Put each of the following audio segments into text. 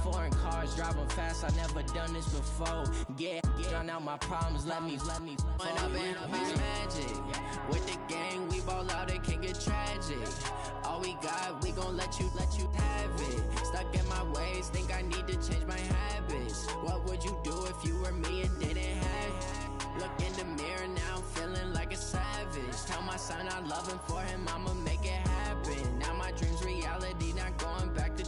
foreign cars, driving fast, I never done this before. Yeah, drown out my problems, let me When up and up is magic. With the gang, we ball out, it can get tragic. All we got, we gon' let you have it. Stuck in my ways, think I need to change my habits. What would you do if you were me and didn't have it? Look in the mirror, now I'm feeling like a savage. Tell my son I love him, for him I'ma make it happen. Now my dream's reality, not going back to.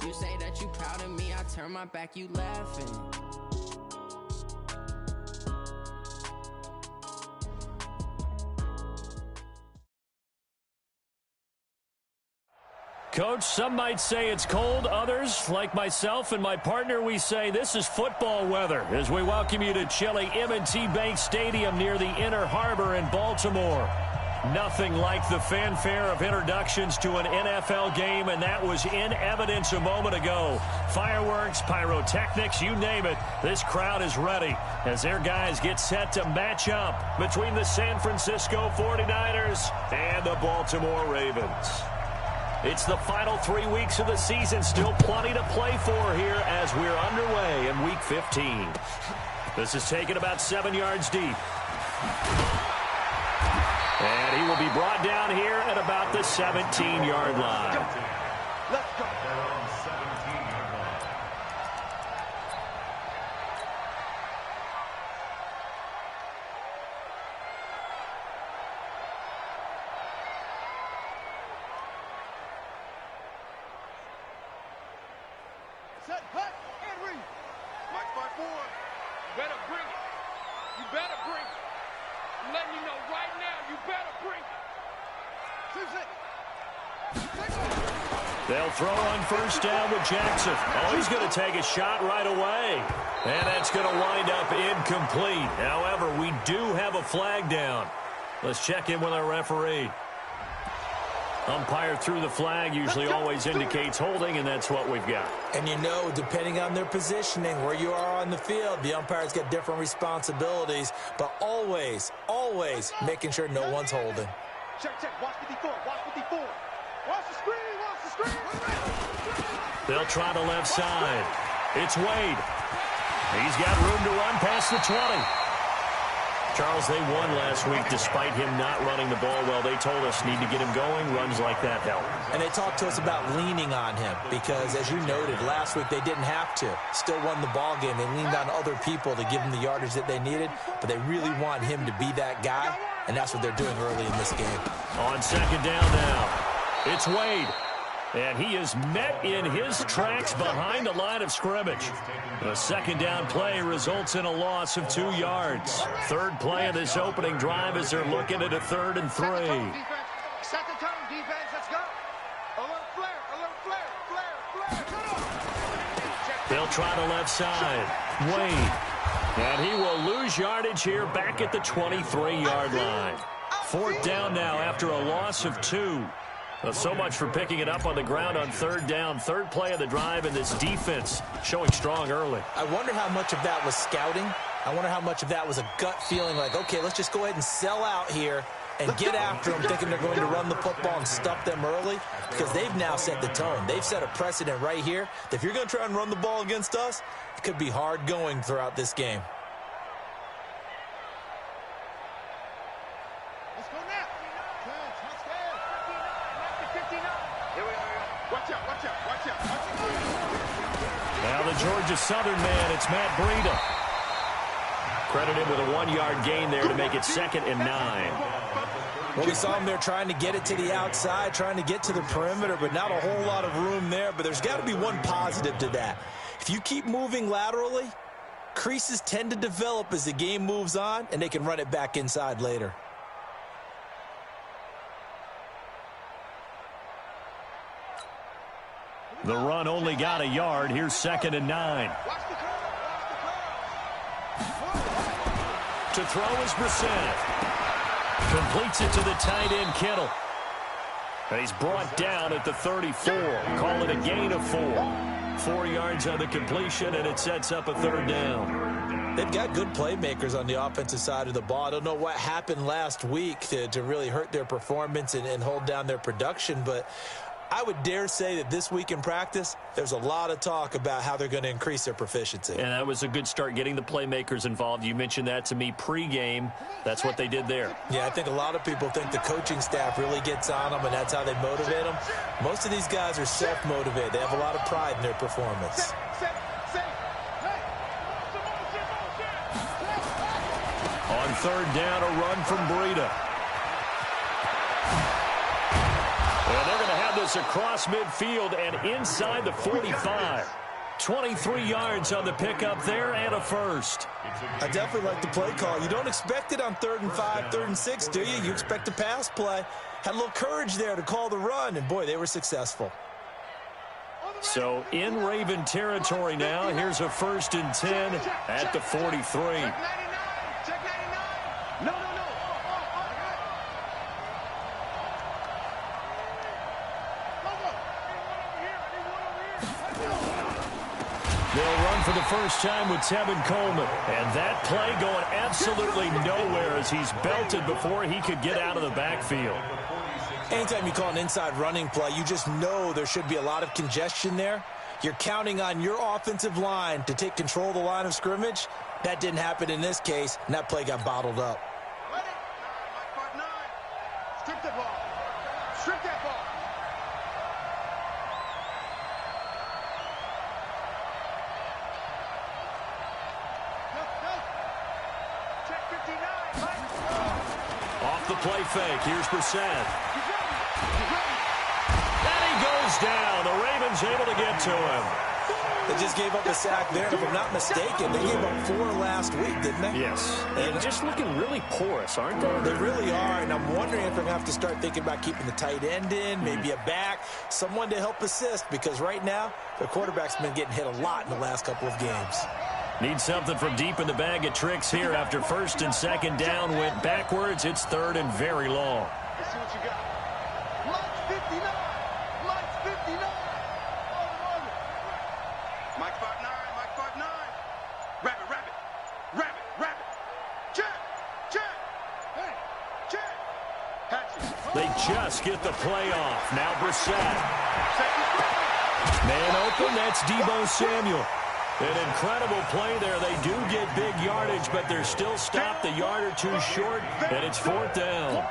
You say that you proud of me, I turn my back, you laughing. Coach, some might say it's cold. Others, like myself and my partner, we say this is football weather as we welcome you to chilly M&T Bank Stadium near the Inner Harbor in Baltimore. Nothing like the fanfare of introductions to an NFL game, and that was in evidence a moment ago. Fireworks, pyrotechnics, you name it. This crowd is ready as their guys get set to match up between the San Francisco 49ers and the Baltimore Ravens. It's the final 3 weeks of the season. Still plenty to play for here as we're underway in Week 15. This is taken about 7 yards deep. And he will be brought down here at about the 17-yard line. Let's go. Set, hut, and read. March by 4. You better bring it. You better bring it. I'm letting you know right now, you better bring it. They'll throw on first down with Jackson. Oh, he's going to take a shot right away. And that's going to wind up incomplete. However, we do have a flag down. Let's check in with our referee. Umpire threw the flag, usually always indicates holding, and that's what we've got. And you know, depending on their positioning, where you are on the field, the umpire's got different responsibilities, but always, always making sure no one's holding. Check, watch 54, watch 54. Watch the screen. They'll try the left side. It's Wade. He's got room to run past the 20. Charles, they won last week despite him not running the ball well. They told us need to get him going. Runs like that help. And they talked to us about leaning on him because, as you noted, last week they didn't have to. Still won the ball game. They leaned on other people to give them the yardage that they needed, but they really want him to be that guy, and that's what they're doing early in this game. On second down now, it's Wade. And he is met in his tracks behind the line of scrimmage. The second down play results in a loss of 2 yards. Third play of this opening drive as they're looking at a 3rd and 3. Set the tone, defense, let's go. Alert flare. They'll try the left side. Wade. And he will lose yardage here back at the 23-yard line. 4th down now after a loss of 2. Well, so much for picking it up on the ground on 3rd down. 3rd play of the drive, and this defense showing strong early. I wonder how much of that was scouting. I wonder how much of that was a gut feeling like, okay, let's just go ahead and sell out here and get after them, thinking they're going to run the football and stuff them early, because they've now set the tone. They've set a precedent right here. If you're going to try and run the ball against us, it could be hard going throughout this game. Now the Georgia Southern man, it's Matt Breida. Credited with a 1-yard gain there to make it 2nd and 9. Well, we saw him there trying to get it to the outside, trying to get to the perimeter, but not a whole lot of room there. But there's got to be one positive to that. If you keep moving laterally, creases tend to develop as the game moves on, and they can run it back inside later. The run only got a yard. Here's 2nd and 9. To throw is Brissett. Completes it to the tight end, Kittle. And he's brought down at the 34. Call it a gain of 4. 4 yards on the completion, and it sets up a 3rd down. They've got good playmakers on the offensive side of the ball. I don't know what happened last week to really hurt their performance and hold down their production, but I would dare say that this week in practice, there's a lot of talk about how they're going to increase their proficiency. And that was a good start, getting the playmakers involved. You mentioned that to me pregame. That's what they did there. Yeah, I think a lot of people think the coaching staff really gets on them, and that's how they motivate them. Most of these guys are self-motivated. They have a lot of pride in their performance. On third down, a run from Breida. Well, they're going to have this across midfield and inside the 45. 23 yards on the pickup there and a first. I definitely like the play call. You don't expect it on 3rd and 5, 3rd and 6, do you? You expect a pass play. Had a little courage there to call the run, and, boy, they were successful. So in Raven territory now, here's a 1st and 10 at the 43. They'll run for the first time with Tevin Coleman. And that play going absolutely nowhere as he's belted before he could get out of the backfield. Anytime you call an inside running play, you just know there should be a lot of congestion there. You're counting on your offensive line to take control of the line of scrimmage. That didn't happen in this case, and that play got bottled up. Strip that ball. Strip that ball. Off the play fake, here's Brissett. And he goes down. The Ravens able to get to him. They just gave up a sack there. If I'm not mistaken, they gave up 4 last week, didn't they? Yes. And just looking really porous, aren't they? They really are, and I'm wondering if they're going to have to start thinking about keeping the tight end in, maybe a back, someone to help assist, because right now, their quarterback's been getting hit a lot in the last couple of games. Need something from deep in the bag of tricks here after 1st and 2nd down went backwards. It's 3rd and very long. Let's see what you got. Mike 59. Mike 59. Mike 59. Mike 59. Rabbit, rabbit. Rabbit, rabbit. Check. Check. Hey. Check. Hatchet. They just get the play off. Now Brissett. Man open, that's Deebo Samuel. An incredible play there. They do get big yardage, but they're still stopped a yard or two short, and it's 4th down.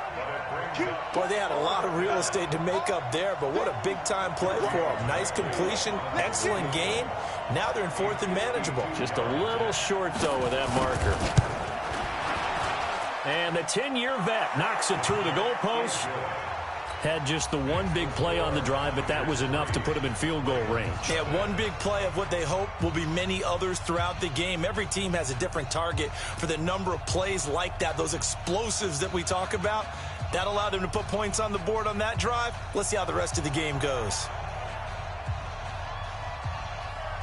Boy, they had a lot of real estate to make up there, but what a big-time play for them. Nice completion, excellent game. Now they're in 4th and manageable. Just a little short, though, with that marker. And the 10-year vet knocks it through the goalpost. Had just the one big play on the drive, but that was enough to put him in field goal range. Yeah, one big play of what they hope will be many others throughout the game. Every team has a different target for the number of plays like that, those explosives that we talk about. That allowed them to put points on the board on that drive. Let's see how the rest of the game goes.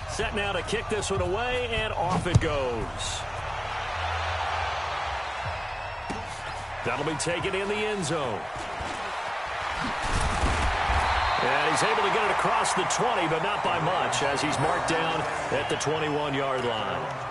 Set now to kick this one away, and off it goes. That'll be taken in the end zone. And he's able to get it across the 20, but not by much, as he's marked down at the 21-yard line.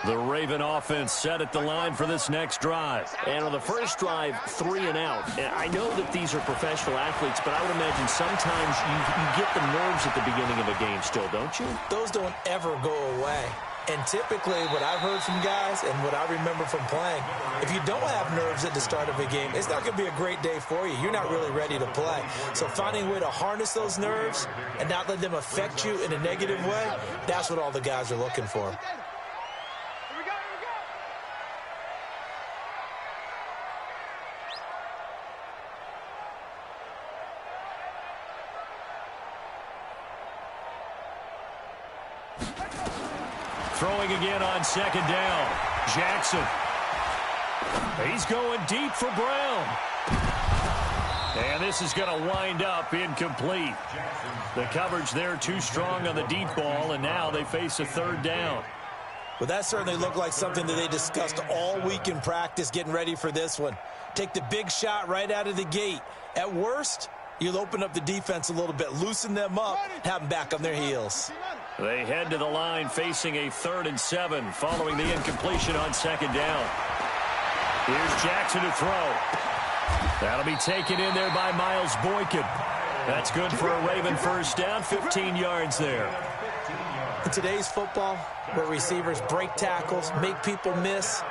The Raven offense set at the line for this next drive. And on the first drive, 3 and out. And I know that these are professional athletes, but I would imagine sometimes you get the nerves at the beginning of a game still, don't you? Those don't ever go away. And typically what I've heard from guys and what I remember from playing, if you don't have nerves at the start of a game, it's not going to be a great day for you. You're not really ready to play. So finding a way to harness those nerves and not let them affect you in a negative way, that's what all the guys are looking for. Throwing again on 2nd down. Jackson. He's going deep for Brown. And this is going to wind up incomplete. The coverage there too strong on the deep ball, and now they face a 3rd down. Well, that certainly looked like something that they discussed all week in practice getting ready for this one. Take the big shot right out of the gate. At worst, You'll open up the defense a little bit, loosen them up, have them back on their heels. They head to the line facing a 3rd and 7 following the incompletion on 2nd down. Here's Jackson to throw. That'll be taken in there by Miles Boykin. That's good for a Raven first down, 15 yards there. In today's football, where receivers break tackles, make people miss,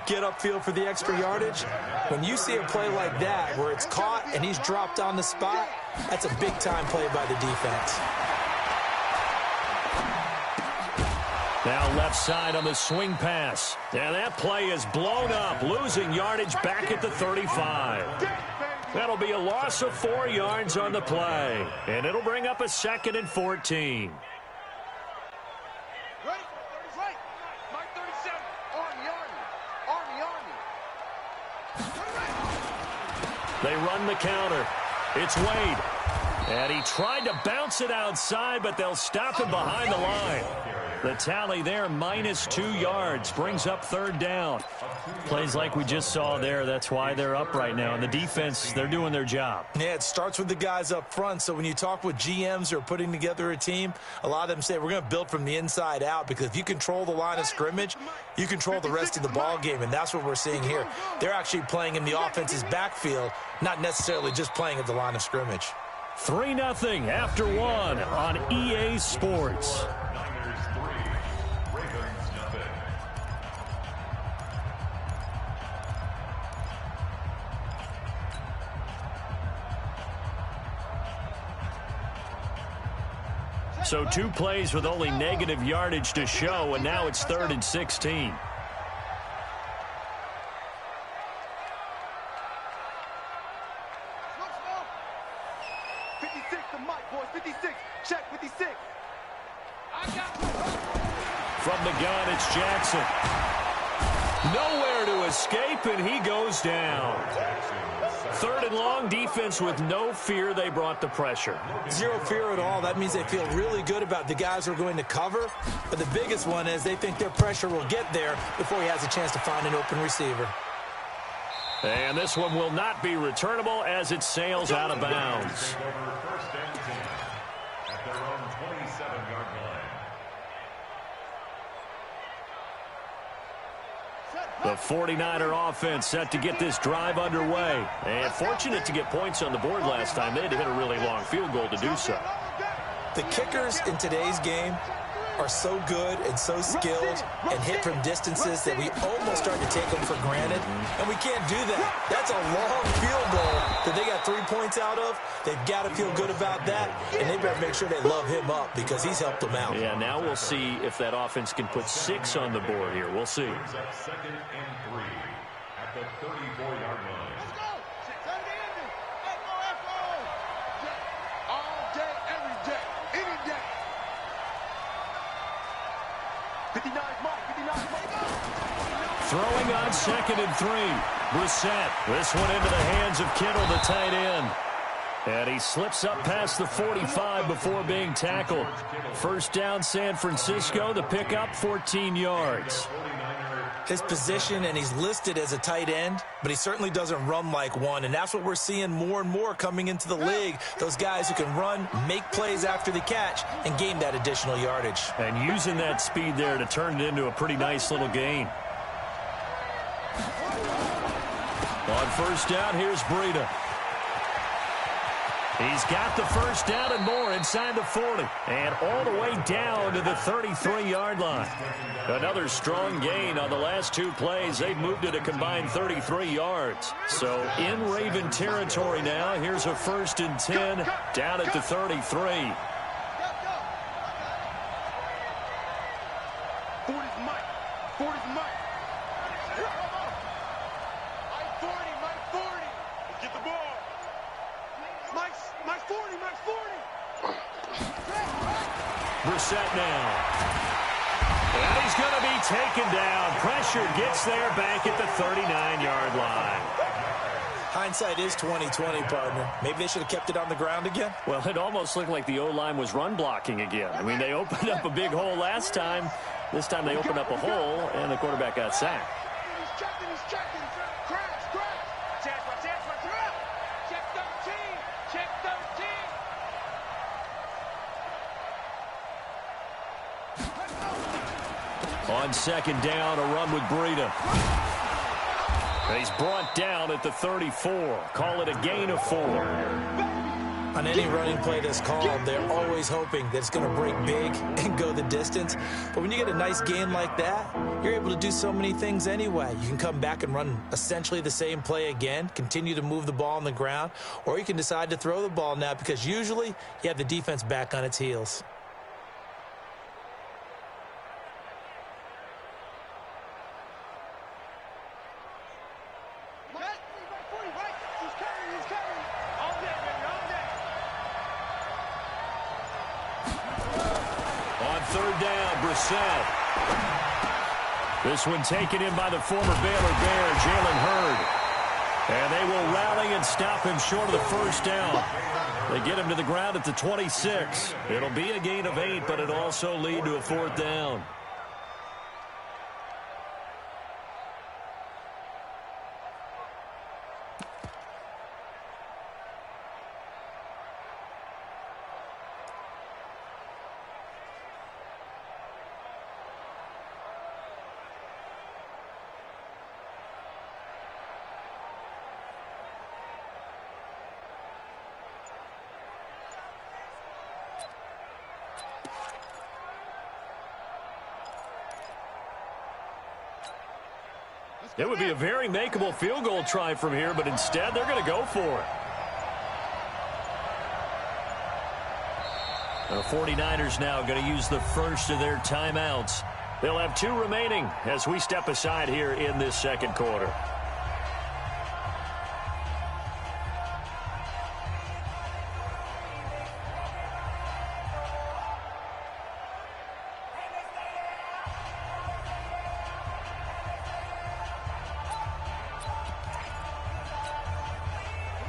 get upfield for the extra yardage, when you see a play like that where it's caught and he's dropped on the spot, that's a big-time play by the defense. Now left side on the swing pass. And that play is blown up, losing yardage back at the 35. That'll be a loss of 4 yards on the play. And it'll bring up a 2nd and 14. They run the counter. It's Wade. And he tried to bounce it outside, but they'll stop him behind the line. The tally there, -2 yards, brings up 3rd down. Plays like we just saw there, that's why they're up right now. And the defense, they're doing their job. Yeah, it starts with the guys up front. So when you talk with GMs who are putting together a team, a lot of them say we're going to build from the inside out, because if you control the line of scrimmage, you control the rest of the ball game, and that's what we're seeing here. They're actually playing in the offense's backfield, not necessarily just playing at the line of scrimmage. 3-0 after 1 on EA Sports. So 2 plays with only negative yardage to show, and now it's 3rd and 16. From the gun, it's Jackson. Nowhere to escape, and he goes down. 3rd and long, defense with no fear. They brought the pressure. Zero fear at all. That means they feel really good about the guys who are going to cover. But the biggest one is they think their pressure will get there before he has a chance to find an open receiver. And this one will not be returnable as it sails out of bounds. The 49er offense set to get this drive underway. And fortunate to get points on the board last time. They had to hit a really long field goal to do so. The kickers in today's game are so good and so skilled and hit from distances that we almost start to take them for granted. And we can't do that. That's a long field goal that they got 3 points out of. They've got to feel good about that, and they better make sure they love him up because he's helped them out. Yeah, now we'll see if that offense can put 6 on the board here. We'll see. 2nd and 3 at the 34-yard line. Let's go. All day, every day, any day. 59 Mike. Throwing on 2nd and 3. Brissett. This one into the hands of Kittle, the tight end. And he slips up past the 45 before being tackled. First down, San Francisco. The pickup, 14 yards. His position, and he's listed as a tight end, but he certainly doesn't run like one, and that's what we're seeing more and more coming into the league. Those guys who can run, make plays after the catch, and gain that additional yardage. And using that speed there to turn it into a pretty nice little gain. On first down, here's Breida. He's got the first down and more inside the 40. And all the way down to the 33-yard line. Another strong gain on the last 2 plays. They've moved it a combined 33 yards. So in Raven territory now. Here's a 1st and 10 down at the 33. 40's Mike. 40's Mike. Mike 40. Let's get the ball. Mike's 40. Brissett now. And he's going to be taken down. Pressure gets there back at the 39-yard line. Hindsight is 20/20, partner. Maybe they should have kept it on the ground again. Well, it almost looked like the O-line was run blocking again. I mean, they opened up a big hole last time. This time they opened up a hole, and the quarterback got sacked. He's checking. Crash. Check 13. Check On second down, a run with Breida. He's brought down at the 34. Call it a gain of 4. On any running play that's called, they're always hoping that it's going to break big and go the distance. But when you get a nice gain like that, you're able to do so many things anyway. You can come back and run essentially the same play again, continue to move the ball on the ground, or you can decide to throw the ball now because usually you have the defense back on its heels. This one taken in by the former Baylor Bear, Jalen Hurd. And they will rally and stop him short of the first down. They get him to the ground at the 26. It'll be a gain of 8, but it'll also lead to a 4th down. It would be a very makeable field goal try from here, but instead they're going to go for it. The 49ers now going to use the first of their timeouts. They'll have 2 remaining as we step aside here in this second quarter.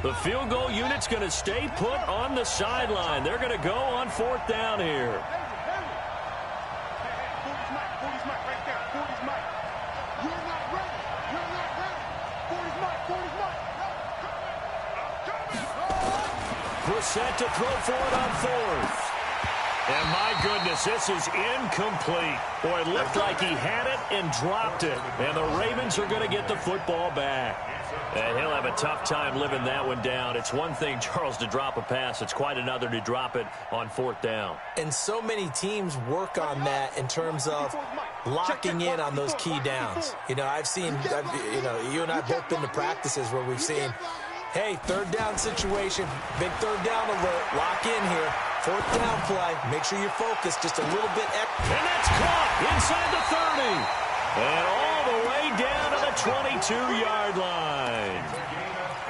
The field goal unit's going to stay put on the sideline. They're going to go on 4th down here. Brissett to throw for it on 4th. And my goodness, this is incomplete. Boy, it looked like he had it and dropped it. And the Ravens are going to get the football back. And he'll have a tough time living that one down. It's one thing, Charles, to drop a pass. It's quite another to drop it on 4th down. And so many teams work on that in terms of locking in on those key downs. You know, you and I have both been to practices where we've seen, hey, 3rd down situation, big 3rd down alert, lock in here. 4th down play, make sure you're focused just a little bit extra. And that's caught inside the 30. And all the way down to the 22-yard line.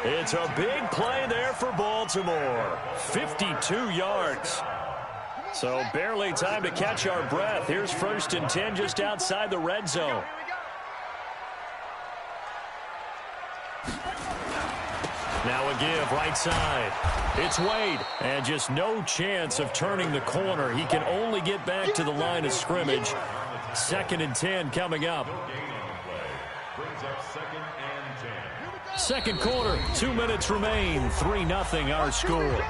It's a big play there for Baltimore. 52 yards. So barely time to catch our breath. Here's 1st and 10 just outside the red zone. Now a give right side. It's Wade. And just no chance of turning the corner. He can only get back to the line of scrimmage. 2nd and 10 coming up. Second quarter, 2 minutes remain. 3-0 our score.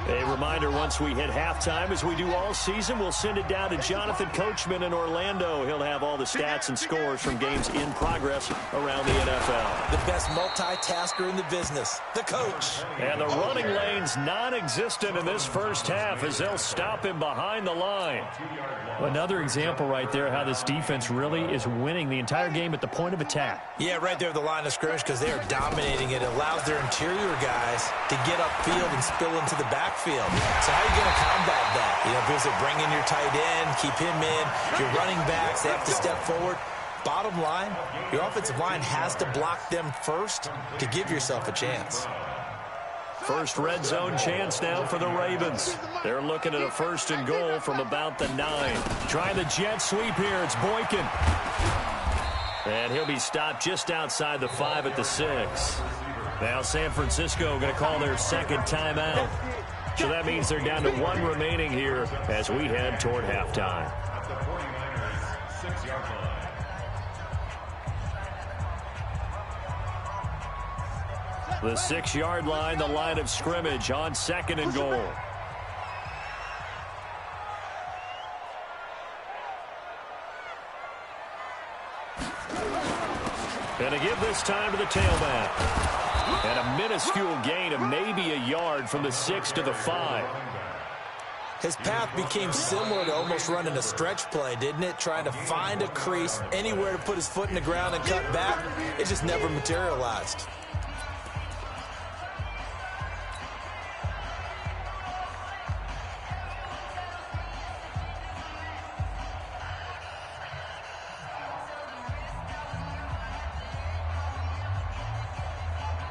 A reminder, once we hit halftime, as we do all season, we'll send it down to Jonathan Coachman in Orlando. He'll have all the stats and scores from games in progress around the NFL. The best multitasker in the business, the coach. And the running lane's non-existent in this first half as they'll stop him behind the line. Another example right there how this defense really is winning the entire game at the point of attack. Yeah, right there at the line of scrimmage because they are dominating it. It allows their interior guys to get upfield and spill into the backfield. So how are you going to combat that? You know, because they bring in your tight end, keep him in. Your running backs, they have to step forward. Bottom line, your offensive line has to block them first to give yourself a chance. First red zone chance now for the Ravens. They're looking at a 1st and goal from about the 9. Trying the jet sweep here. It's Boykin. And he'll be stopped just outside the 5 at the 6. Now San Francisco going to call their 2nd timeout. So that means they're down to 1 remaining here as we head toward halftime. The 6-yard line, the line of scrimmage on 2nd and goal. And to give this time to the tailback. And a minuscule gain of maybe a yard from the 6 to the 5. His path became similar to almost running a stretch play, didn't it? Trying to find a crease, anywhere to put his foot in the ground and cut back. It just never materialized.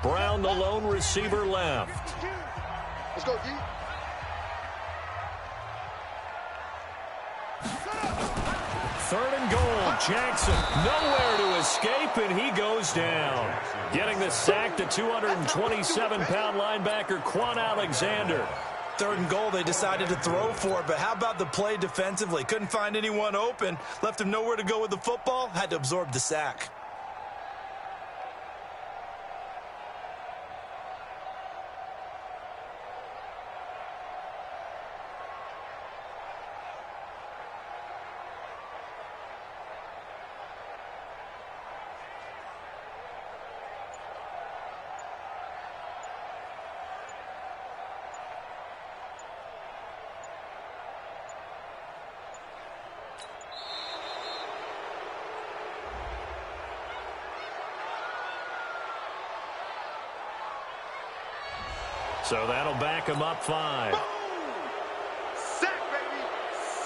Brown, the lone receiver, left. Let's go, D. Third and goal. Jackson nowhere to escape, and he goes down. Getting the sack to 227-pound linebacker Quan Alexander. Third and goal, they decided to throw for it, but how about the play defensively? Couldn't find anyone open, left him nowhere to go with the football, had to absorb the sack. So that'll back him up 5. Sack, baby.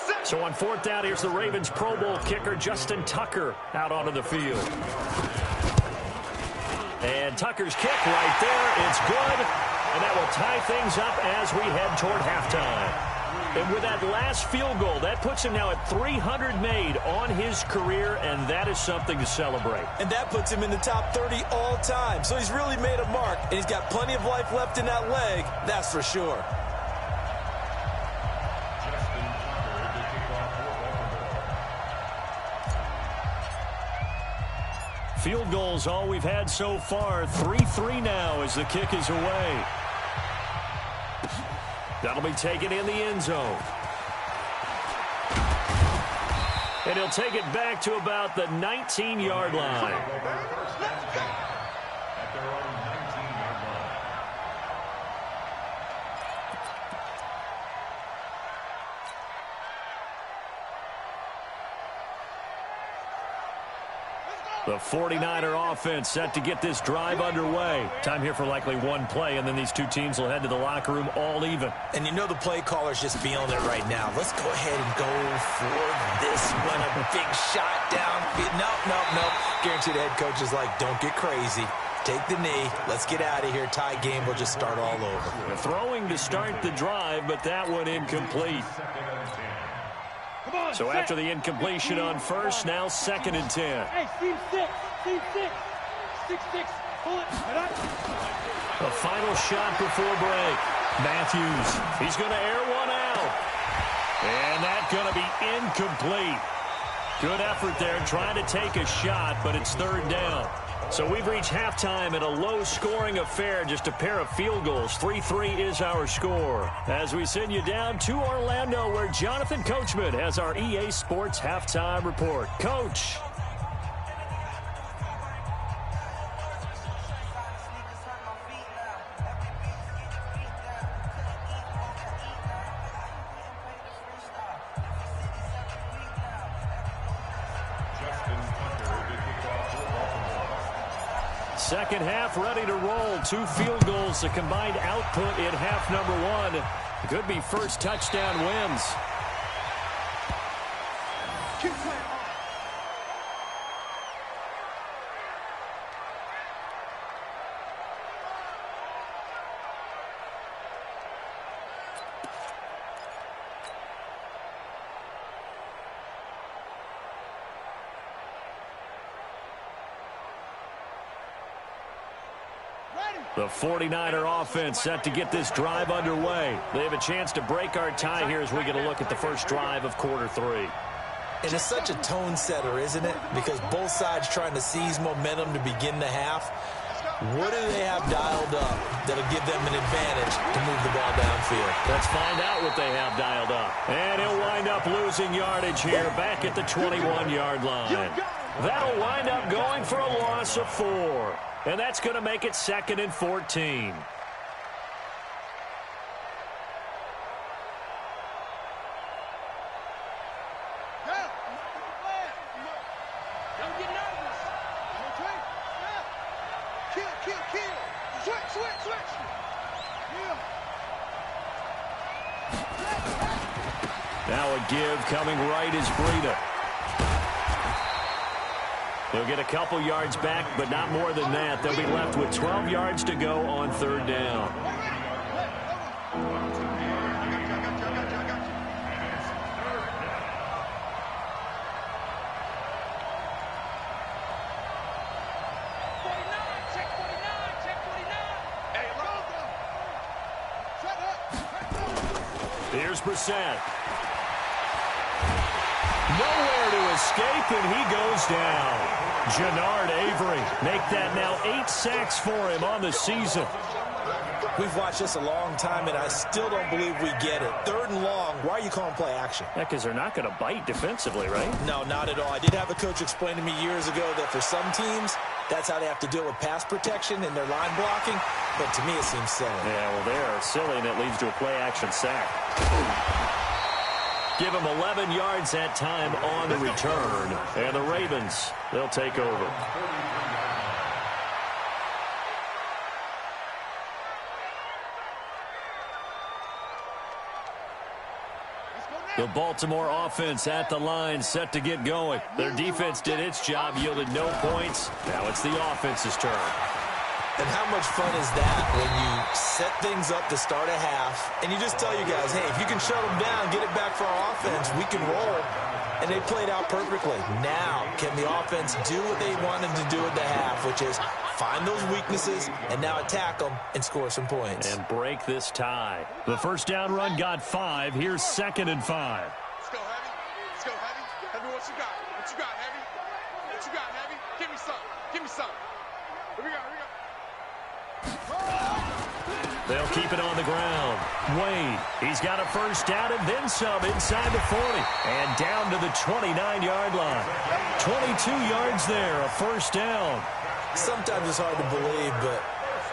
Sack. So on 4th down, here's the Ravens Pro Bowl kicker Justin Tucker out onto the field. And Tucker's kick right there. It's good. And that will tie things up as we head toward halftime. And with that last field goal, that puts him now at 300 made on his career, and that is something to celebrate. And that puts him in the top 30 all time. So he's really made a mark, and he's got plenty of life left in that leg, that's for sure. Field goals all we've had so far. 3-3 now as the kick is away. That'll be taken in the end zone. And he'll take it back to about the 19-yard line. The 49er offense set to get this drive underway. Time here for likely one play, and then these two teams will head to the locker room all even. And you know the play caller's just feeling it right now. Let's go ahead and go for this one. A big shot down. No. Guarantee the head coach is like, don't get crazy. Take the knee. Let's get out of here. Tie game. We'll just start all over. Throwing to start the drive, but that one incomplete. So after the incompletion on first, now 2nd and 10. Hey, team 6. 6. Pull it. The final shot before break. Matthews, he's going to air one out. And that's going to be incomplete. Good effort there trying to take a shot, but it's 3rd down. So we've reached halftime at a low-scoring affair, just a pair of field goals. 3-3 is our score. As we send you down to Orlando, where Jonathan Coachman has our EA Sports Halftime Report. Coach. Second half ready to roll. 2 field goals, the combined output in half number 1. Could be first touchdown wins. Keep playing. The 49er offense set to get this drive underway. They have a chance to break our tie here as we get a look at the first drive of quarter 3. And it's such a tone setter, isn't it? Because both sides trying to seize momentum to begin the half. What do they have dialed up that'll give them an advantage to move the ball downfield? Let's find out what they have dialed up. And he'll wind up losing yardage here back at the 21-yard line. That'll wind up going for a loss of 4. And that's going to make it 2nd and 14. Now a give coming right is Breida. They'll get a couple yards back, but not more than that. They'll be left with 12 yards to go on 3rd down. Here's Brissett. Nowhere to escape, and he goes down. Jannard Avery make that now 8 sacks for him on the season. We've watched this a long time, and I still don't believe we get it. 3rd and long, why are you calling play action? Yeah, because they're not going to bite defensively, right? No, not at all. I did have a coach explain to me years ago that for some teams, that's how they have to deal with pass protection and their line blocking. But to me, it seems silly. Yeah, well, they are silly, and it leads to a play-action sack. Give him 11 yards that time on the return. And the Ravens, they'll take over. The Baltimore offense at the line, set to get going. Their defense did its job, yielded no points. Now it's the offense's turn. And how much fun is that when you set things up to start a half, and you just tell you guys, hey, if you can shut them down, get it back for our offense, we can roll. And they played out perfectly. Now, can the offense do what they wanted to do at the half, which is find those weaknesses and now attack them and score some points. And break this tie. The first down run got 5. Here's 2nd and 5. Let's go, Heavy. Let's go, Heavy. Heavy, what you got? What you got, Heavy? What you got, Heavy? Give me some. Give me some. Here we go, here we go. They'll keep it on the ground. Wade, he's got a first down and then some inside the 40. And down to the 29-yard line. 22 yards there, a first down. Sometimes it's hard to believe, but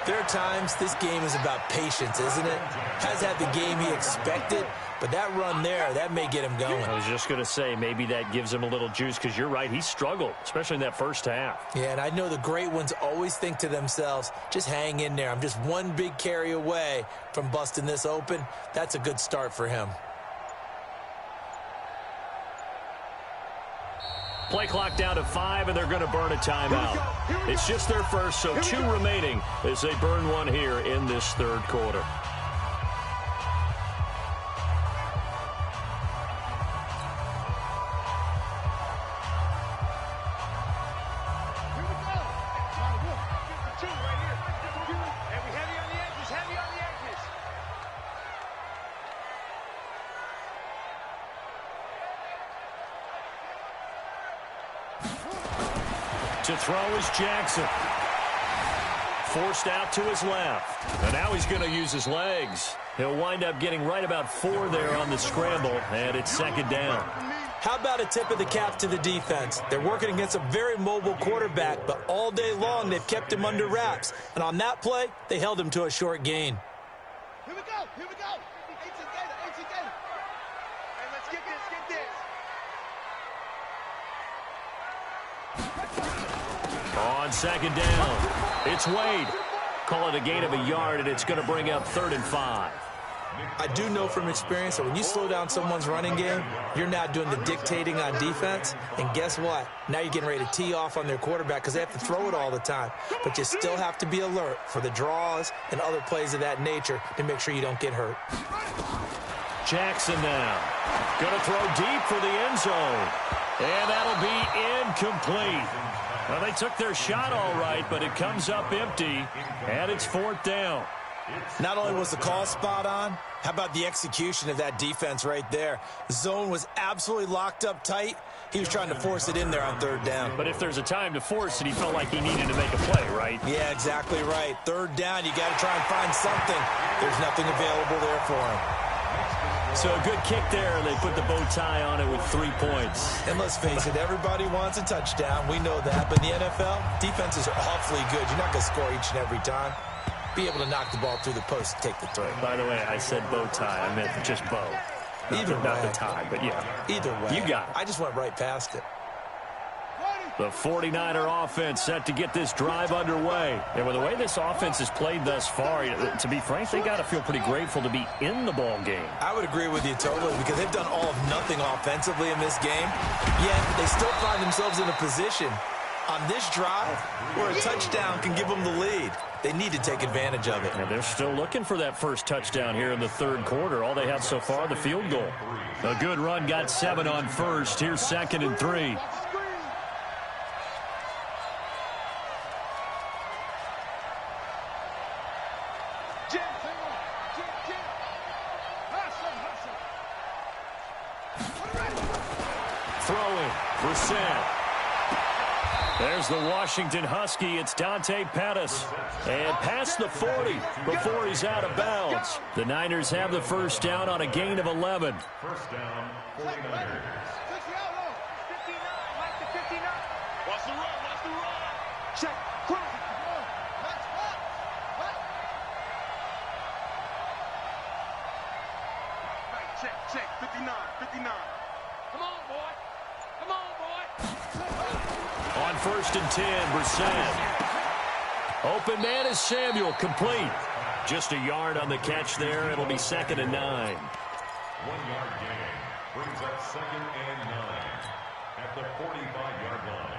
there are times this game is about patience, isn't it? Has had the game he expected, but that run there, that may get him going. I was just going to say, maybe that gives him a little juice, because you're right, he struggled, especially in that first half. Yeah, and I know the great ones always think to themselves, just hang in there. I'm just one big carry away from busting this open. That's a good start for him. Play clock down to 5, and they're going to burn a timeout. It's just their first, so 2 remaining as they burn one here in this 3rd quarter. To throw is Jackson. Forced out to his left. And now he's going to use his legs. He'll wind up getting right about 4 there on the scramble, and it's 2nd down. How about a tip of the cap to the defense? They're working against a very mobile quarterback, but all day long they've kept him under wraps. And on that play, they held him to a short gain. Here we go. Here we go. 18 Gator. 18 Gator. Hey, let's get this. Get this. On 2nd down, it's Wade. Call it a gain of a yard, and it's going to bring up 3rd and 5. I do know from experience that when you slow down someone's running game, you're not doing the dictating on defense. And guess what? Now you're getting ready to tee off on their quarterback because they have to throw it all the time. But you still have to be alert for the draws and other plays of that nature to make sure you don't get hurt. Jackson now. Going to throw deep for the end zone. And that'll be incomplete. Well, they took their shot all right, but it comes up empty, and it's 4th down. Not only was the call spot on, how about the execution of that defense right there? The zone was absolutely locked up tight. He was trying to force it in there on third down. But if there's a time to force it, he felt like he needed to make a play, right? Yeah, exactly right. Third down, you got to try and find something. There's nothing available there for him. So a good kick there. They put the bow tie on it with 3 points. And let's face it, everybody wants a touchdown. We know that. But in the NFL, defenses are awfully good. You're not going to score each and every time. Be able to knock the ball through the post and take the throw. By the way, I said bow tie. I meant just bow. Not the tie, but yeah. Either way. You got it. I just went right past it. The 49er offense set to get this drive underway. And with the way this offense has played thus far, to be frank, they got to feel pretty grateful to be in the ball game. I would agree with you totally because they've done all of nothing offensively in this game, yet they still find themselves in a position on this drive where a touchdown can give them the lead. They need to take advantage of it. And they're still looking for that first touchdown here in the third quarter. All they have so far, the field goal. A good run got 7 on first. Here's 2nd and 3. Throwing, Brissett. There's the Washington Husky. It's Dante Pettis. And past the 40 before he's out of bounds. The Niners have the first down on a gain of 11. First down, 49ers. Watch the run, watch the run. Check, cross. Check, 59. Come on, boy. Come on, boy. On 1st and 10, Brissett. Open man is Samuel, complete. Just a yard on the catch there. It'll be 2nd and 9. 1-yard gain brings up 2nd and 9 at the 45-yard line.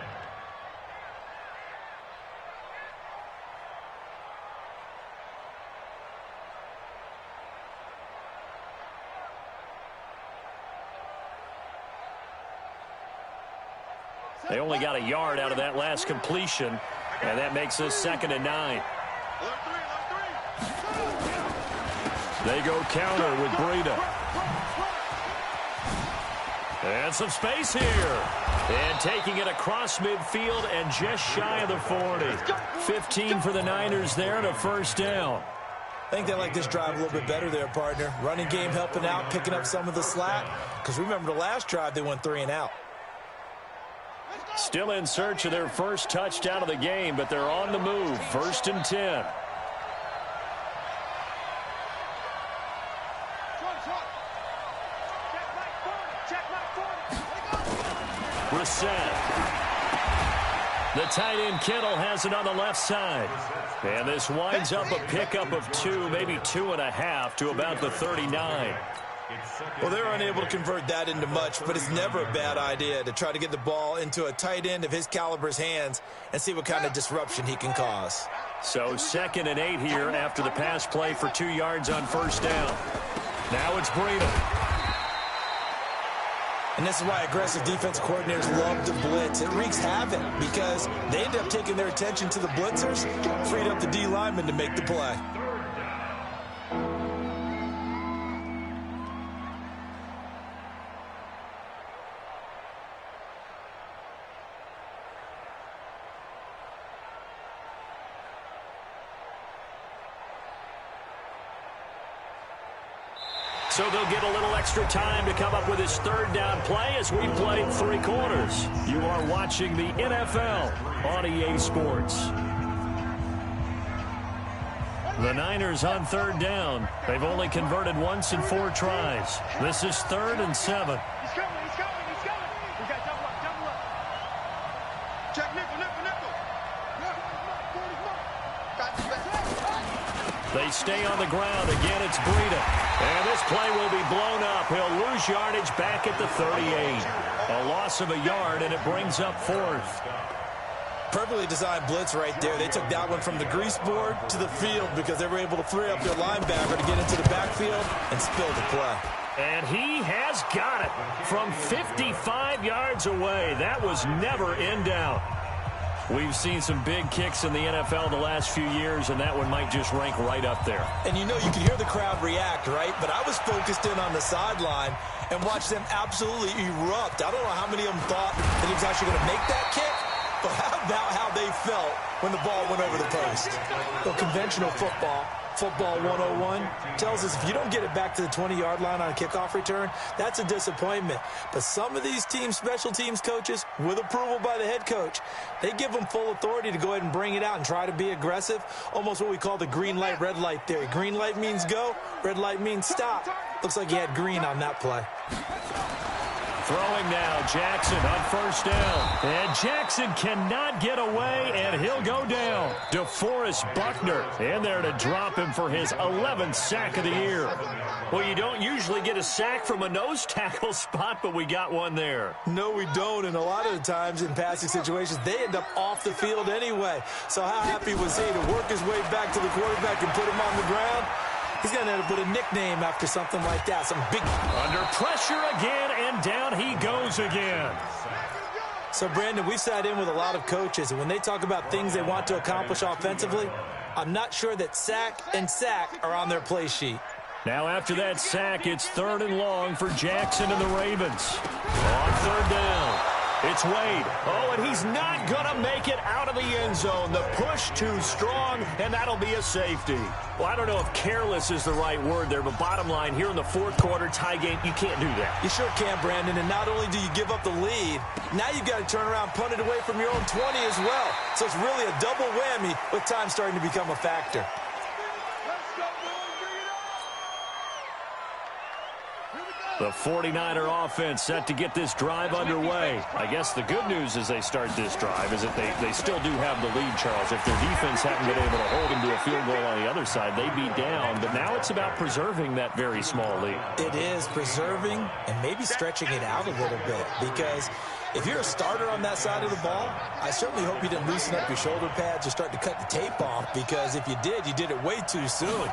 They only got a yard out of that last completion, and that makes us 2nd and 9. They go counter with Breida. And some space here. And taking it across midfield and just shy of the 40. 15 for the Niners there and a first down. I think they like this drive a little bit better there, partner. Running game helping out, picking up some of the slack. Because remember the last drive, they went 3 and out. Still in search of their first touchdown of the game, but they're on the move. 1st and 10. Brissett. The tight end Kittle has it on the left side. And this winds up a pickup of 2, maybe 2.5 to about the 39. Well, they're unable to convert that into much, but it's never a bad idea to try to get the ball into a tight end of his caliber's hands and see what kind of disruption he can cause. So 2nd and 8 here after the pass play for 2 yards on first down. Now it's Breida. And this is why aggressive defensive coordinators love to blitz. It wreaks havoc because they end up taking their attention to the blitzers, freed up the D lineman to make the play. So they'll get a little extra time to come up with his third down play as we played 3 quarters. You are watching the NFL on EA Sports. The Niners on third down. They've only converted once in 4 tries. This is 3rd and 7. He's coming. We got double up. Check nickel. They stay on the ground. Again, it's Breida. And this play will be blown up. He'll lose yardage back at the 38. A loss of a yard, and it brings up 4th. Perfectly designed blitz right there. They took that one from the grease board to the field because they were able to free up their linebacker to get into the backfield and spill the play. And he has got it from 55 yards away. That was never in doubt. We've seen some big kicks in the NFL the last few years, and that one might just rank right up there. And you know, you can hear the crowd react, right? But I was focused in on the sideline and watched them absolutely erupt. I don't know how many of them thought that he was actually going to make that kick, but how about how they felt when the ball went over the post? Well, conventional football 101, tells us if you don't get it back to the 20-yard line on a kickoff return, that's a disappointment. But some of these special teams coaches, with approval by the head coach, they give them full authority to go ahead and bring it out and try to be aggressive, almost what we call the green light, red light theory. Green light means go, red light means stop. Looks like he had green on that play. Throwing now, Jackson on first down. And Jackson cannot get away, and he'll go down. DeForest Buckner in there to drop him for his 11th sack of the year. Well, you don't usually get a sack from a nose tackle spot, but we got one there. No, we don't, and a lot of the times in passing situations, they end up off the field anyway. So how happy was he to work his way back to the quarterback and put him on the ground? He's going to have to put a nickname after something like that. Some big... Under pressure again, and down he goes again. So, Brandon, we've sat in with a lot of coaches, and when they talk about things they want to accomplish offensively, I'm not sure that sack and sack are on their play sheet. Now, after that sack, it's 3rd and long for Jackson and the Ravens. On 3rd down, it's Wade. Oh, and he's not going to make it out of the end zone. The push too strong, and that'll be a safety. Well, I don't know if careless is the right word there, but bottom line, here in the 4th quarter, tie game, you can't do that. You sure can, Brandon, and not only do you give up the lead, now you've got to turn around, punt it away from your own 20 as well. So it's really a double whammy with time starting to become a factor. The 49er offense set to get this drive underway. I guess the good news as they start this drive is that they still do have the lead, Charles. If their defense hadn't been able to hold them to a field goal on the other side, they'd be down. But now it's about preserving that very small lead. It is preserving and maybe stretching it out a little bit, because if you're a starter on that side of the ball, I certainly hope you didn't loosen up your shoulder pads or start to cut the tape off, because if you did it way too soon.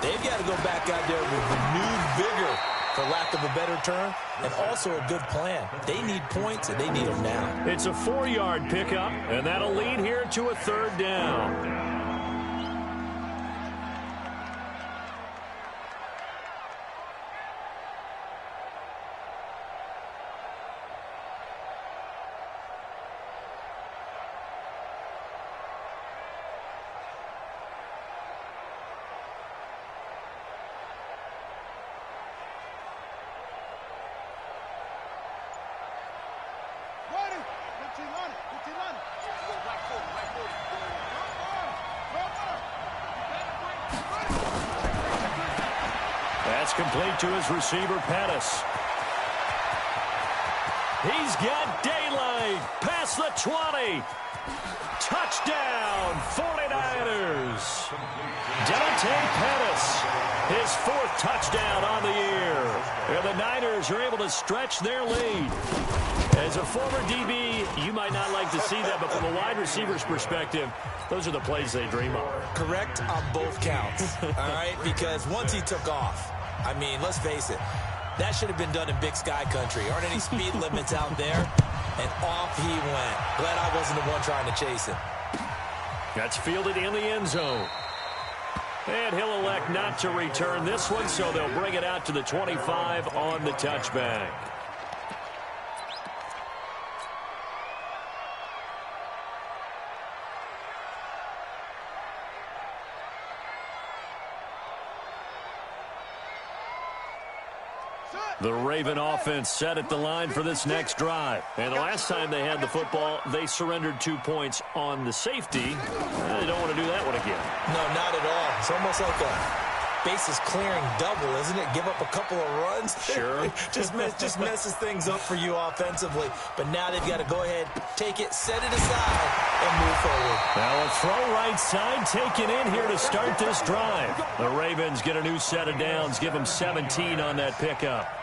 They've got to go back out there with renewed vigor, for lack of a better term, and also a good plan. They need points, and they need them now. It's a 4-yard pickup, and that'll lead here to a 3rd down. That's complete to his receiver, Pettis. He's got daylight past the 20. Touchdown, 49ers. Dante Pettis, his 4th touchdown on the year. And the Niners are able to stretch their lead. As a former DB, you might not like to see that, but from a wide receiver's perspective, those are the plays they dream of. Correct on both counts, all right? Because once he took off, I mean, let's face it, that should have been done in Big Sky country. Aren't any speed limits out there? And off he went. Glad I wasn't the one trying to chase him. That's fielded in the end zone. And he'll elect not to return this one, so they'll bring it out to the 25 on the touchback. The Raven offense set at the line for this next drive. And the last time they had the football, they surrendered 2 points on the safety. They don't want to do that one again. No, not at all. It's almost like a bases clearing double, isn't it? Give up a couple of runs. Sure. just messes things up for you offensively. But now they've got to go ahead, take it, set it aside, and move forward. Now a throw right side taken in here to start this drive. The Ravens get a new set of downs, give them 17 on that pickup.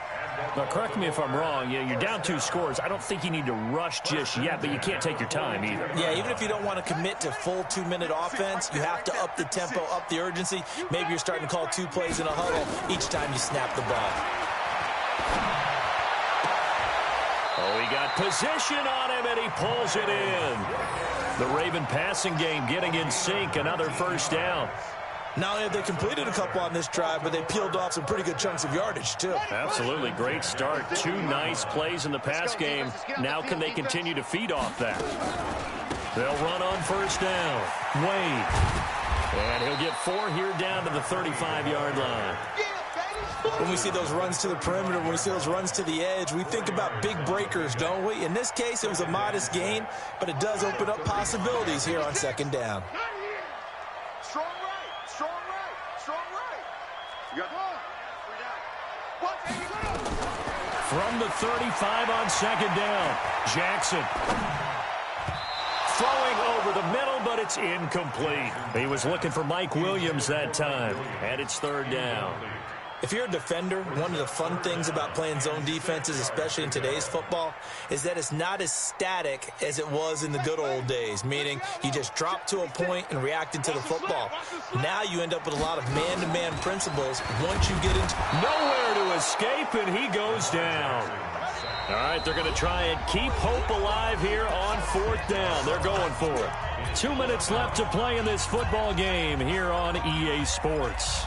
Now, correct me if I'm wrong. You're down 2 scores. I don't think you need to rush just yet, but you can't take your time either. Yeah, even if you don't want to commit to full 2-minute offense, you have to up the tempo, up the urgency. Maybe you're starting to call 2 plays in a huddle each time you snap the ball. Oh, he got position on him, and he pulls it in. The Raven passing game getting in sync. Another first down. Not only have they completed a couple on this drive, but they peeled off some pretty good chunks of yardage, too. Absolutely. Great start. 2 nice plays in the pass game. Now can they continue to feed off that? They'll run on first down. Wade. And he'll get 4 here down to the 35-yard line. When we see those runs to the perimeter, when we see those runs to the edge, we think about big breakers, don't we? In this case, it was a modest gain, but it does open up possibilities here on second down. Strong right, strong right, strong right. You got From the 35 on second down, Jackson. Throwing over the middle, but it's incomplete. He was looking for Mike Williams that time, and it's third down. If you're a defender, one of the fun things about playing zone defenses, especially in today's football, is that it's not as static as it was in the good old days, meaning you just dropped to a point and reacted to the football. Now you end up with a lot of man-to-man principles once you get into... Nowhere to escape, and he goes down. All right, they're going to try and keep hope alive here on fourth down. They're going for it. 2 minutes left to play in this football game here on EA Sports.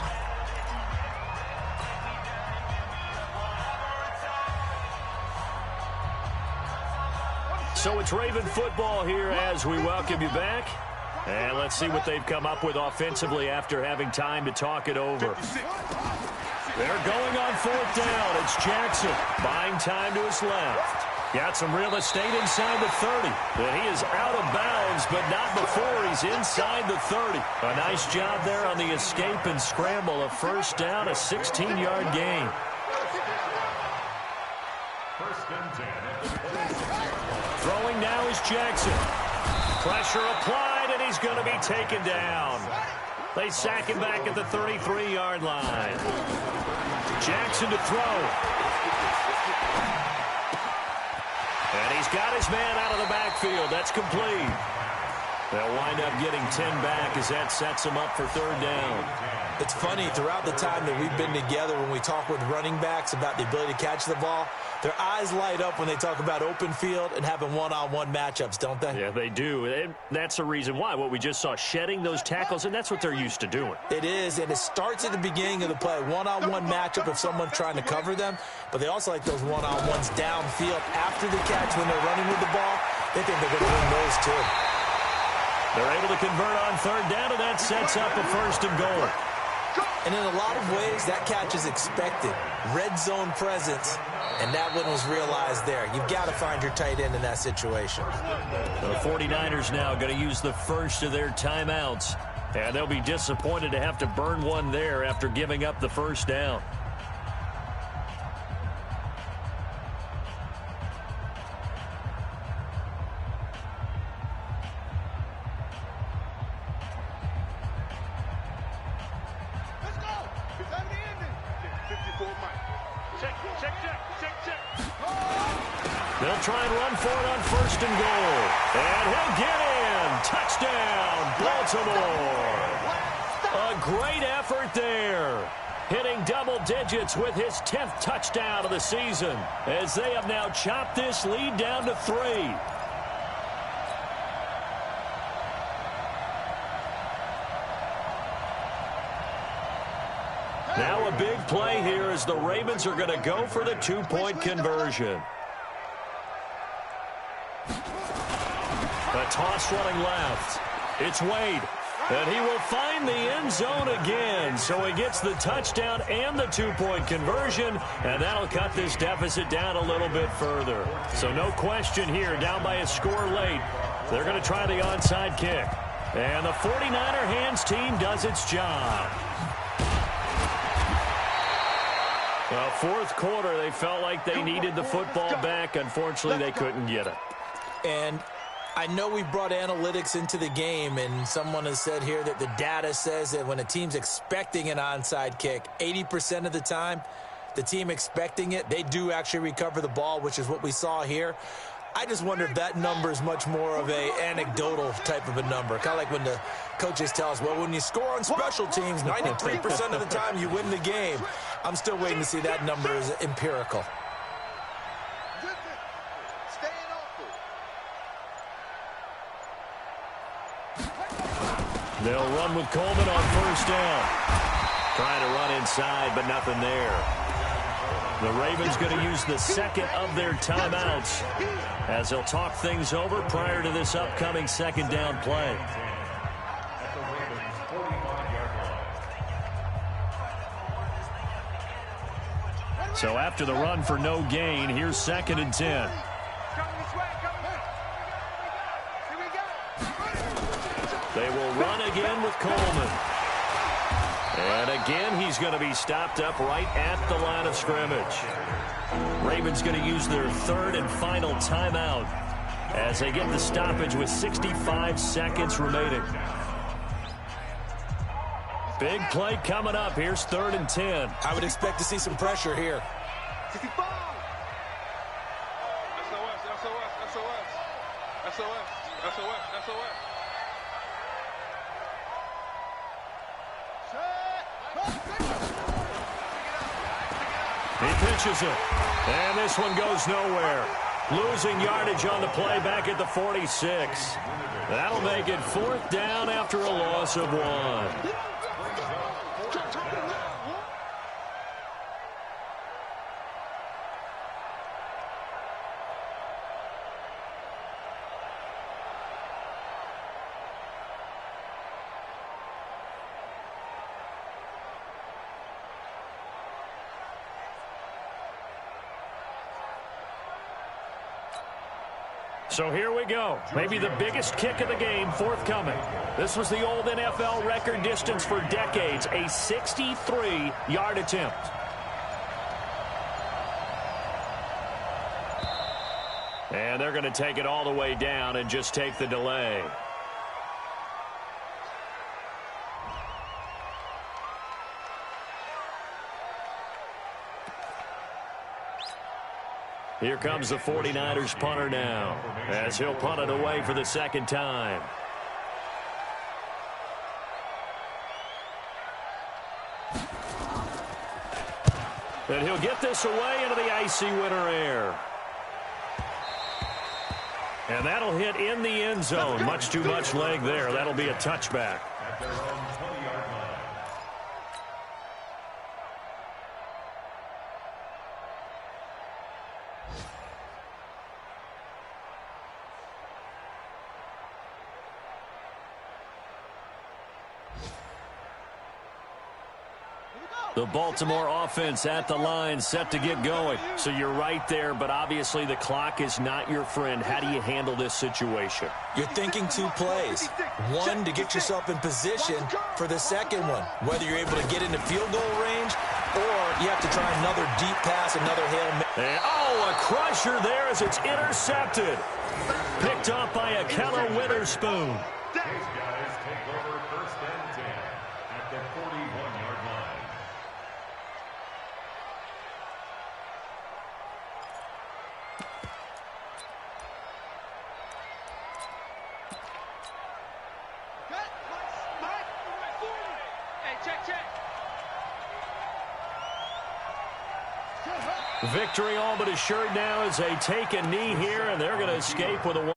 So it's Raven football here as we welcome you back. And let's see what they've come up with offensively after having time to talk it over. They're going on fourth down. It's Jackson buying time to his left. Got some real estate inside the 30. And he is out of bounds, but not before he's inside the 30. A nice job there on the escape and scramble. A first down, a 16-yard gain. First and 10. Throwing now is Jackson. Pressure applied, and he's going to be taken down. They sack him back at the 33-yard line. Jackson to throw. And he's got his man out of the backfield. That's complete. They'll wind up getting 10 back as that sets him up for third down. It's funny, throughout the time that we've been together, when we talk with running backs about the ability to catch the ball, their eyes light up when they talk about open field and having one-on-one matchups, don't they? Yeah, they do. And that's the reason why. What we just saw, shedding those tackles, and that's what they're used to doing. It is, and it starts at the beginning of the play. One-on-one matchup if someone's trying to cover them, but they also like those one-on-ones downfield after the catch when they're running with the ball. They think they're going to win those too. They're able to convert on third down, and that sets up a first and goal. And in a lot of ways, that catch is expected. Red zone presence, and that one was realized there. You've got to find your tight end in that situation. The 49ers now going to use the first of their timeouts, and they'll be disappointed to have to burn one there after giving up the first down. They'll try and run for it on first and goal. And he'll get in. Touchdown, Baltimore. A great effort there. Hitting double digits with his 10th touchdown of the season, as they have now chopped this lead down to 3. Now a big play here as the Ravens are going to go for the two-point conversion. A toss running left. It's Wade. And he will find the end zone again. So he gets the touchdown and the two-point conversion. And that'll cut this deficit down a little bit further. So no question here, down by a score late. They're going to try the onside kick. And the 49er hands team does its job. Well, fourth quarter, they felt like they needed the football back. Unfortunately, they couldn't get it. And I know we brought analytics into the game, and someone has said here that the data says that when a team's expecting an onside kick, 80% of the time, the team expecting it, they do actually recover the ball, which is what we saw here. I just wonder if that number is much more of a anecdotal type of a number. Kind of like when the coaches tell us, well, when you score on special teams, 93% of the time you win the game. I'm still waiting to see that number is empirical. They'll run with Coleman on first down. Trying to run inside, but nothing there. The Ravens going to use the second of their timeouts as they'll talk things over prior to this upcoming second down play. So after the run for no gain, here's 2nd and 10. They will run again with Coleman. And again, he's going to be stopped up right at the line of scrimmage. Ravens going to use their 3rd and final timeout as they get the stoppage with 65 seconds remaining. Big play coming up. Here's 3rd and 10. I would expect to see some pressure here. 65. SOS. He pitches it, and this one goes nowhere. Losing yardage on the play back at the 46. That'll make it 4th down after a loss of 1. So here we go. Maybe the biggest kick of the game forthcoming. This was the old NFL record distance for decades, a 63-yard attempt. And they're going to take it all the way down and just take the delay. Here comes the 49ers punter now, as he'll punt it away for the 2nd time. And he'll get this away into the icy winter air. And that'll hit in the end zone. Much too much leg there. That'll be a touchback. The Baltimore offense at the line, set to get going. So you're right there, but obviously the clock is not your friend. How do you handle this situation? You're thinking 2 plays. One, to get yourself in position for the second one, whether you're able to get into field goal range or you have to try another deep pass, another Hail Mary. And, oh, a crusher there as it's intercepted. Picked off by Akella Witherspoon. These guys take over 1st and 10 at the 41-yard line. Victory all but assured now as they take a knee here, and they're going to escape with a 1.